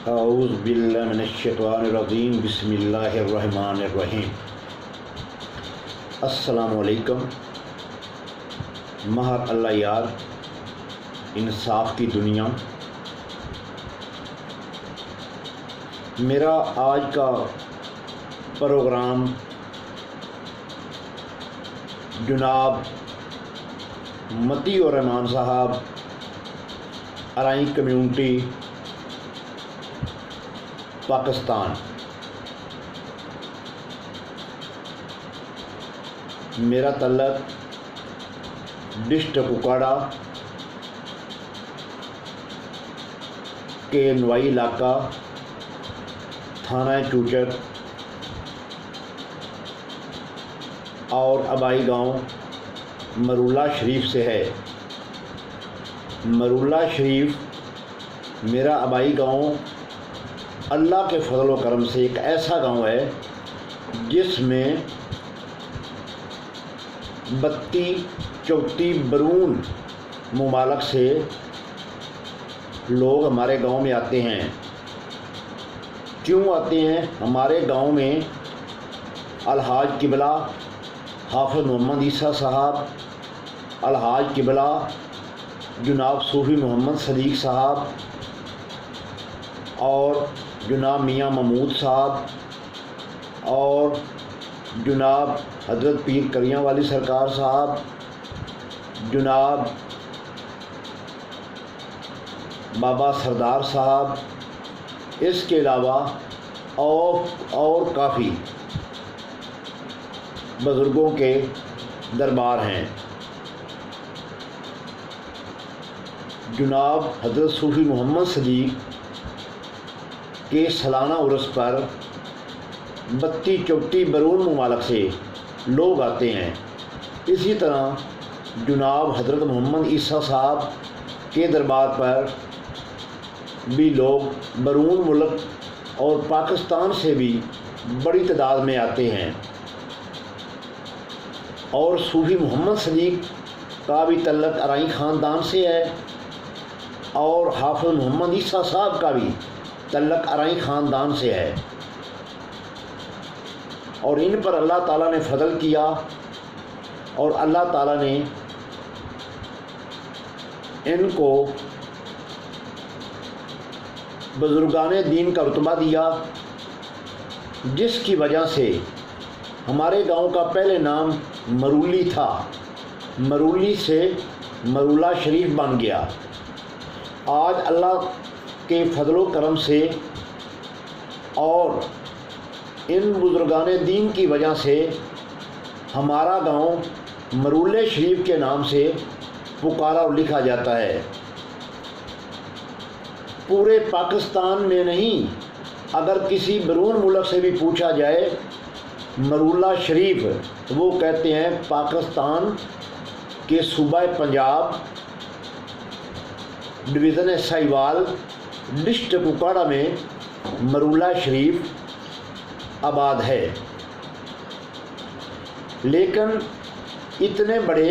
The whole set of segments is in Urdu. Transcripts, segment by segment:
اعوذ باللہ من الشیطان الرجیم بسم اللہ الرحمن الرحیم۔ السلام علیکم۔ مہر اللہ یار انصاف کی دنیا۔ میرا آج کا پروگرام جناب متی الرحمان صاحب ارائیں کمیونٹی پاکستان۔ میرا تعلق ڈسٹرکٹ کپواڑہ کے نوائی علاقہ تھانہ چوچر اور آبائی گاؤں مرولہ شریف سے ہے۔ مرولہ شریف میرا آبائی گاؤں اللہ کے فضل و کرم سے ایک ایسا گاؤں ہے جس میں 32-34 برون ممالک سے لوگ ہمارے گاؤں میں آتے ہیں۔ کیوں آتے ہیں؟ ہمارے گاؤں میں الحاج قبلہ حافظ محمد عیسیٰ صاحب، الحاج قبلہ جناب صوفی محمد صدیق صاحب اور جناب میاں محمود صاحب اور جناب حضرت پیر کریاں والی سرکار صاحب، جناب بابا سردار صاحب، اس کے علاوہ اور کافی بزرگوں کے دربار ہیں۔ جناب حضرت صوفی محمد صدیق کے سالانہ عرس پر 32-34 برون ممالک سے لوگ آتے ہیں۔ اسی طرح جناب حضرت محمد عیسیٰ صاحب کے دربار پر بھی لوگ برون ملک اور پاکستان سے بھی بڑی تعداد میں آتے ہیں۔ اور صوفی محمد صدیق کا بھی تعلق ارائیں خاندان سے ہے اور حافظ محمد عیسیٰ صاحب کا بھی تعلق ارائیں خاندان سے ہے، اور ان پر اللہ تعالیٰ نے فضل کیا اور اللہ تعالیٰ نے ان کو بزرگان دین کا رتبہ دیا، جس کی وجہ سے ہمارے گاؤں کا پہلے نام مرولی تھا، مرولی سے مرولہ شریف بن گیا۔ آج اللہ کے فضل و کرم سے اور ان بزرگان دین کی وجہ سے ہمارا گاؤں مرولہ شریف کے نام سے پکارا اور لکھا جاتا ہے۔ پورے پاکستان میں نہیں، اگر کسی بیرون ملک سے بھی پوچھا جائے مرولہ شریف، وہ کہتے ہیں پاکستان کے صوبہ پنجاب، ڈویژن ساہیوال، ڈسٹرکٹ کپواڑہ میں مرولہ شریف آباد ہے۔ لیکن اتنے بڑے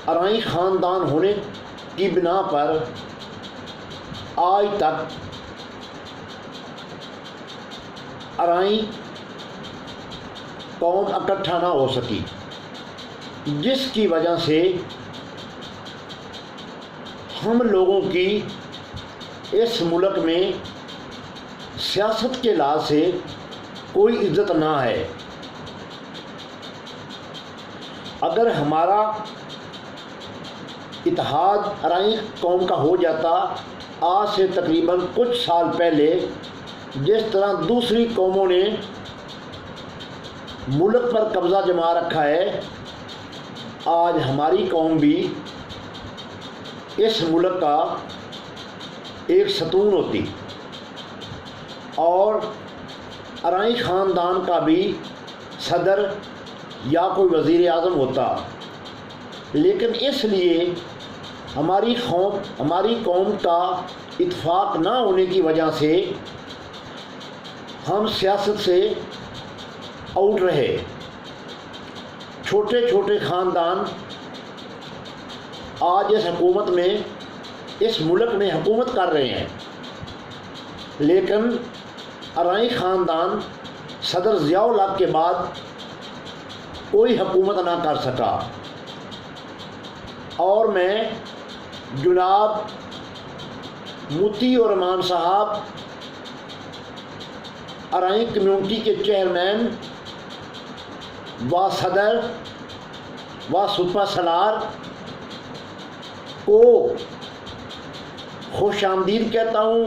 ارائیں خاندان ہونے کی بنا پر آج تک ارائیں قوم اکٹھا نہ ہو سکی، جس کی وجہ سے ہم لوگوں کی اس ملک میں سیاست کے لحاظ سے کوئی عزت نہ ہے۔ اگر ہمارا اتحاد ارائیں قوم کا ہو جاتا آج سے تقریباً کچھ سال پہلے، جس طرح دوسری قوموں نے ملک پر قبضہ جما رکھا ہے، آج ہماری قوم بھی اس ملک کا ایک ستون ہوتی اور ارائیں خاندان کا بھی صدر یا کوئی وزیر اعظم ہوتا۔ لیکن اس لیے ہماری قوم کا اتفاق نہ ہونے کی وجہ سے ہم سیاست سے آؤٹ رہے۔ چھوٹے چھوٹے خاندان آج اس حکومت میں اس ملک میں حکومت کر رہے ہیں، لیکن ارائی خاندان صدر ضیاء الحق کے بعد کوئی حکومت نہ کر سکا، اور میں جناب مطیع الرحمان صاحب ارائی کمیونٹی کے چیئرمین و صدر و سپہ سالار کو خوش آمدید کہتا ہوں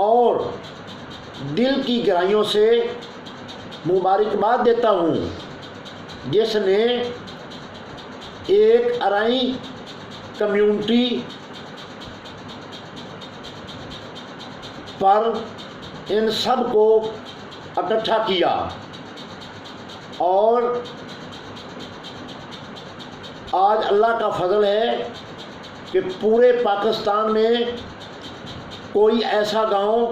اور دل کی گہرائیوں سے مبارکباد دیتا ہوں، جس نے ایک ارائی کمیونٹی پر ان سب کو اکٹھا کیا اور آج اللہ کا فضل ہے کہ پورے پاکستان میں کوئی ایسا گاؤں،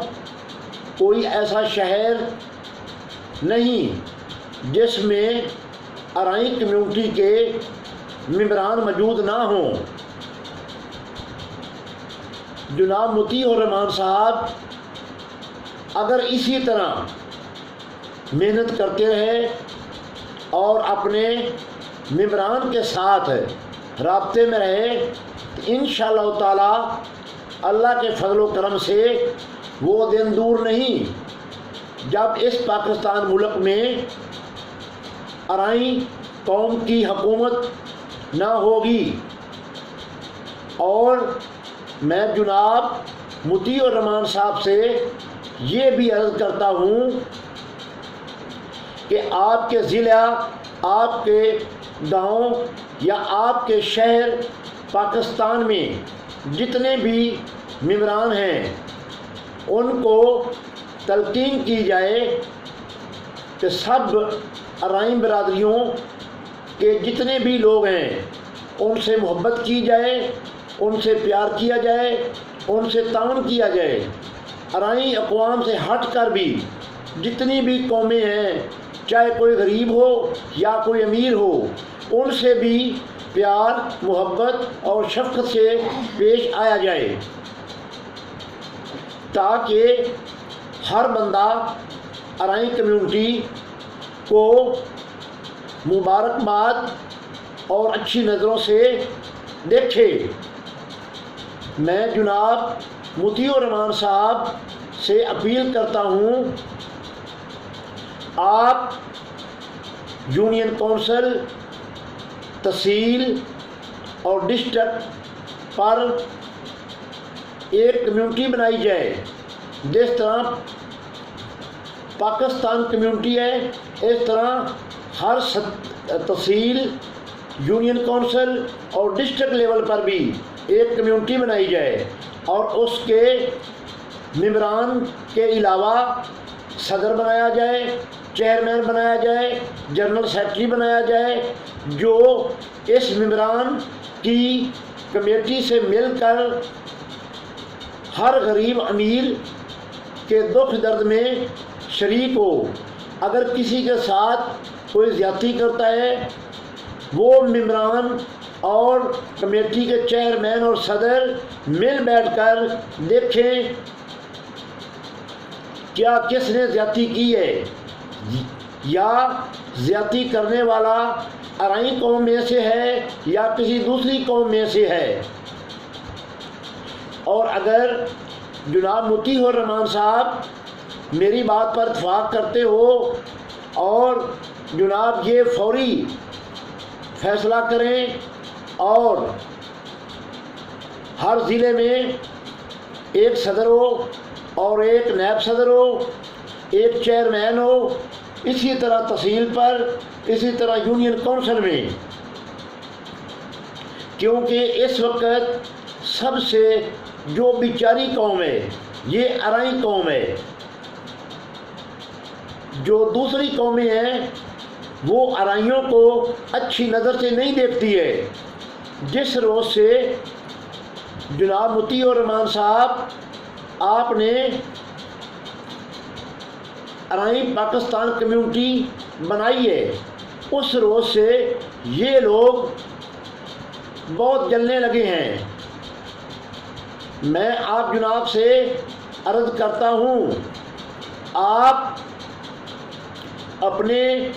کوئی ایسا شہر نہیں جس میں ارائی کمیونٹی کے ممبران موجود نہ ہوں۔ جناب مطیع الرحمان صاحب اگر اسی طرح محنت کرتے رہے اور اپنے ممبران کے ساتھ رابطے میں رہے تو انشاءاللہ تعالی اللہ کے فضل و کرم سے وہ دن دور نہیں جب اس پاکستان ملک میں ارائی قوم کی حکومت نہ ہوگی۔ اور میں جناب مطیع الرحمان صاحب سے یہ بھی عرض کرتا ہوں کہ آپ کے ضلع، آپ کے گاؤں یا آپ کے شہر پاکستان میں جتنے بھی ممبران ہیں ان کو تلقین کی جائے کہ سب ارائی برادریوں کے جتنے بھی لوگ ہیں ان سے محبت کی جائے، ان سے پیار کیا جائے، ان سے تعاون کیا جائے۔ ارائی اقوام سے ہٹ کر بھی جتنی بھی قومیں ہیں، چاہے کوئی غریب ہو یا کوئی امیر ہو، ان سے بھی پیار، محبت اور شفقت سے پیش آیا جائے تاکہ ہر بندہ ارائی کمیونٹی کو مبارکباد اور اچھی نظروں سے دیکھے۔ میں جناب مطیع الرحمان صاحب سے اپیل کرتا ہوں، آپ یونین کونسل، تحصیل اور ڈسٹرکٹ پر ایک کمیونٹی بنائی جائے۔ جس طرح پاکستان کمیونٹی ہے اس طرح ہر تحصیل، یونین کونسل اور ڈسٹرکٹ لیول پر بھی ایک کمیونٹی بنائی جائے اور اس کے ممبران کے علاوہ صدر بنایا جائے، چیئرمین بنایا جائے، جنرل سیکرٹری بنایا جائے، جو اس ممبران کی کمیٹی سے مل کر ہر غریب امیر کے دکھ درد میں شریک ہو۔ اگر کسی کے ساتھ کوئی زیادتی کرتا ہے، وہ ممبران اور کمیٹی کے چیئرمین اور صدر مل بیٹھ کر دیکھیں کیا کس نے زیادتی کی ہے، یا زیادتی کرنے والا ارائی قوم میں سے ہے یا کسی دوسری قوم میں سے ہے۔ اور اگر جناب مطیع الرحمان صاحب میری بات پر اتفاق کرتے ہو اور جناب یہ فوری فیصلہ کریں اور ہر ضلع میں ایک صدر ہو اور ایک نائب صدر ہو، ایک چیئرمین ہو، اسی طرح تحصیل پر، اسی طرح یونین کونسل میں، کیونکہ اس وقت سب سے جو بیچاری قوم ہے یہ ارائی قوم ہے۔ جو دوسری قومیں ہیں وہ ارائیوں کو اچھی نظر سے نہیں دیکھتی ہے۔ جس روز سے جناب مطیع الرحمان صاحب آپ نے ارائی پاکستان کمیونٹی بنائی ہے، اس روز سے یہ لوگ بہت جلنے لگے ہیں میں آپ جناب سے عرض کرتا ہوں، آپ اپنے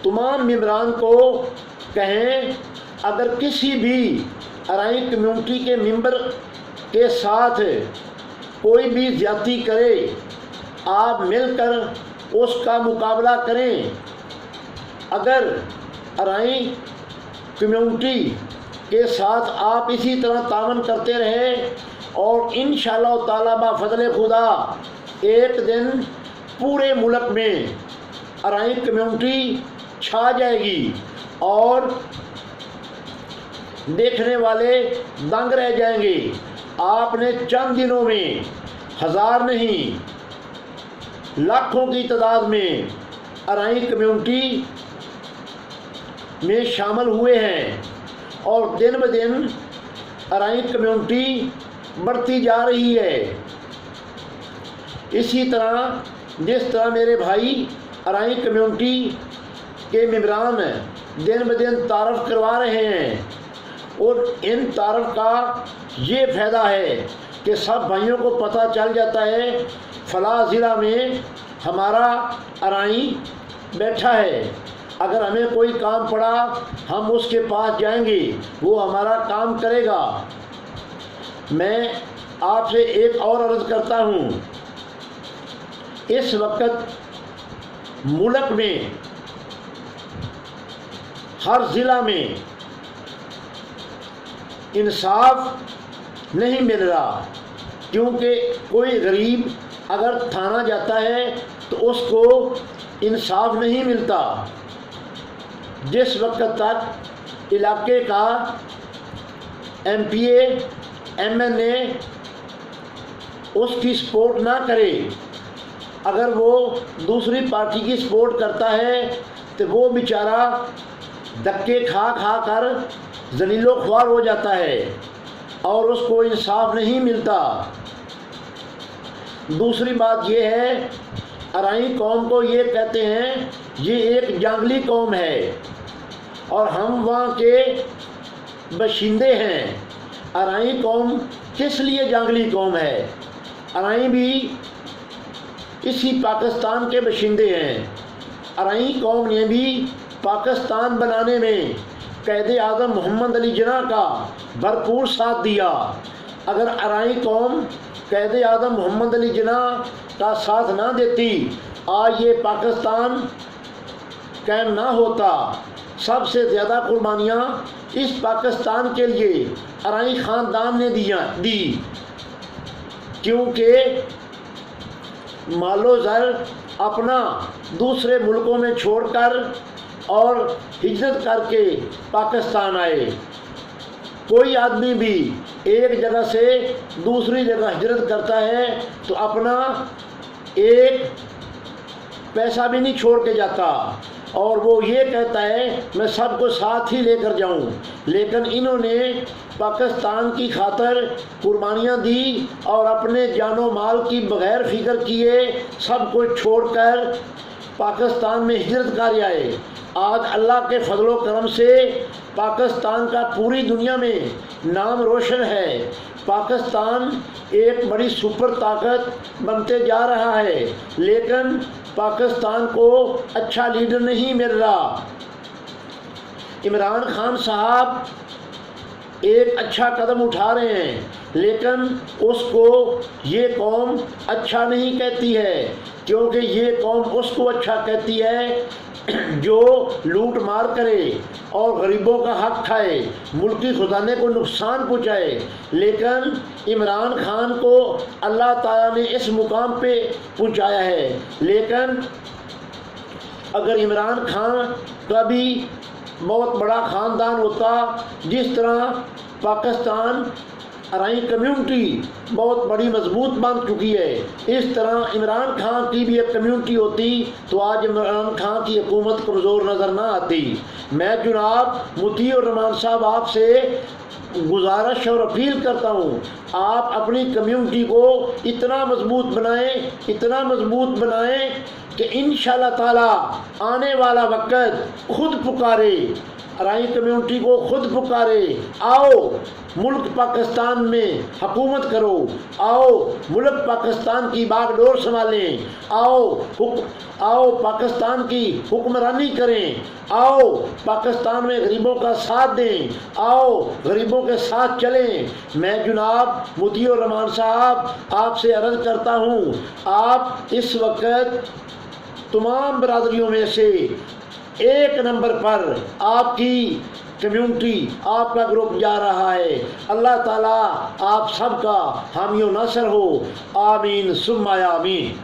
تمام ممبران کو کہیں اگر کسی بھی ارائیں کمیونٹی کے ممبر کے ساتھ کوئی بھی زیادتی کرے، آپ مل کر اس کا مقابلہ کریں۔ اگر ارائیں کمیونٹی کے ساتھ آپ اسی طرح تعاون کرتے رہے اور انشاءاللہ تعالیٰ بفضل خدا ایک دن پورے ملک میں ارائیں کمیونٹی چھا جائے گی اور دیکھنے والے دنگ رہ جائیں گے۔ آپ نے چند دنوں میں ہزار نہیں لاکھوں کی تعداد میں ارائیں کمیونٹی میں شامل ہوئے ہیں اور دن بدن ارائیں کمیونٹی بڑھتی جا رہی ہے۔ اسی طرح جس طرح میرے بھائی ارائیں کمیونٹی کے ممبران دن بدن تعارف کروا رہے ہیں اور ان تعارف کا یہ فائدہ ہے کہ سب بھائیوں کو پتہ چل جاتا ہے فلاں ضلع میں ہمارا ارائیں بیٹھا ہے، اگر ہمیں کوئی کام پڑا ہم اس کے پاس جائیں گے، وہ ہمارا کام کرے گا۔ میں آپ سے ایک اور عرض کرتا ہوں، اس وقت ملک میں ہر ضلع میں انصاف نہیں مل رہا، کیونکہ کوئی غریب اگر تھانہ جاتا ہے تو اس کو انصاف نہیں ملتا۔ جس وقت تک علاقے کا M P A M N A اس کی سپورٹ نہ کرے، اگر وہ دوسری پارٹی کی سپورٹ کرتا ہے تو وہ بیچارہ دھکے کھا کھا کر ذلیل و خوار ہو جاتا ہے اور اس کو انصاف نہیں ملتا۔ دوسری بات یہ ہے، ارائیں قوم کو یہ کہتے ہیں یہ ایک جنگلی قوم ہے اور ہم وہاں کے باشندے ہیں۔ ارائیں قوم کس لیے جنگلی قوم ہے؟ ارائیں بھی اسی پاکستان کے باشندے ہیں۔ ارائیں قوم نے بھی پاکستان بنانے میں قائد اعظم محمد علی جناح کا بھرپور ساتھ دیا۔ اگر ارائیں قوم قائد اعظم محمد علی جناح کا ساتھ نہ دیتی آج یہ پاکستان قائم نہ ہوتا۔ سب سے زیادہ قربانیاں اس پاکستان کے لیے ارائیں خاندان نے دی، کیونکہ مال و زر اپنا دوسرے ملکوں میں چھوڑ کر اور ہجرت کر کے پاکستان آئے۔ کوئی آدمی بھی ایک جگہ سے دوسری جگہ ہجرت کرتا ہے تو اپنا ایک پیسہ بھی نہیں چھوڑ کے جاتا اور وہ یہ کہتا ہے میں سب کو ساتھ ہی لے کر جاؤں، لیکن انہوں نے پاکستان کی خاطر قربانیاں دی اور اپنے جان و مال کی بغیر فکر کیے سب کو چھوڑ کر پاکستان میں ہجرت کر آئے۔ آج اللہ کے فضل و کرم سے پاکستان کا پوری دنیا میں نام روشن ہے۔ پاکستان ایک بڑی سپر طاقت بنتے جا رہا ہے، لیکن پاکستان کو اچھا لیڈر نہیں مل رہا۔ عمران خان صاحب ایک اچھا قدم اٹھا رہے ہیں، لیکن اس کو یہ قوم اچھا نہیں کہتی ہے، کیونکہ یہ قوم اس کو اچھا کہتی ہے جو لوٹ مار کرے اور غریبوں کا حق کھائے، ملکی خزانے کو نقصان پہنچائے۔ لیکن عمران خان کو اللہ تعالیٰ نے اس مقام پہ پہنچایا ہے، لیکن اگر عمران خان کا بھی بہت بڑا خاندان ہوتا، جس طرح پاکستان ارائیں کمیونٹی بہت بڑی مضبوط بن چکی ہے، اس طرح عمران خان کی بھی ایک کمیونٹی ہوتی تو آج عمران خان کی حکومت کمزور نظر نہ آتی۔ میں جناب مطیع الرحمان صاحب آپ سے گزارش اور اپیل کرتا ہوں، آپ اپنی کمیونٹی کو اتنا مضبوط بنائیں کہ انشاءاللہ تعالی آنے والا وقت خود پکارے ارائی کمیونٹی کو خود پکارے، آؤ ملک پاکستان میں حکومت کرو، آؤ ملک پاکستان کی باغ ڈور سنبھالیں، آؤ پاکستان کی حکمرانی کریں، آؤ پاکستان میں غریبوں کا ساتھ دیں، آؤ غریبوں کے ساتھ چلیں۔ میں جناب مطیع الرحمان صاحب آپ سے عرض کرتا ہوں، آپ اس وقت تمام برادریوں میں سے ایک نمبر پر آپ کی کمیونٹی، آپ کا گروپ جا رہا ہے۔ اللہ تعالیٰ آپ سب کا حامی و ناصر ہو، آمین ثم آمین۔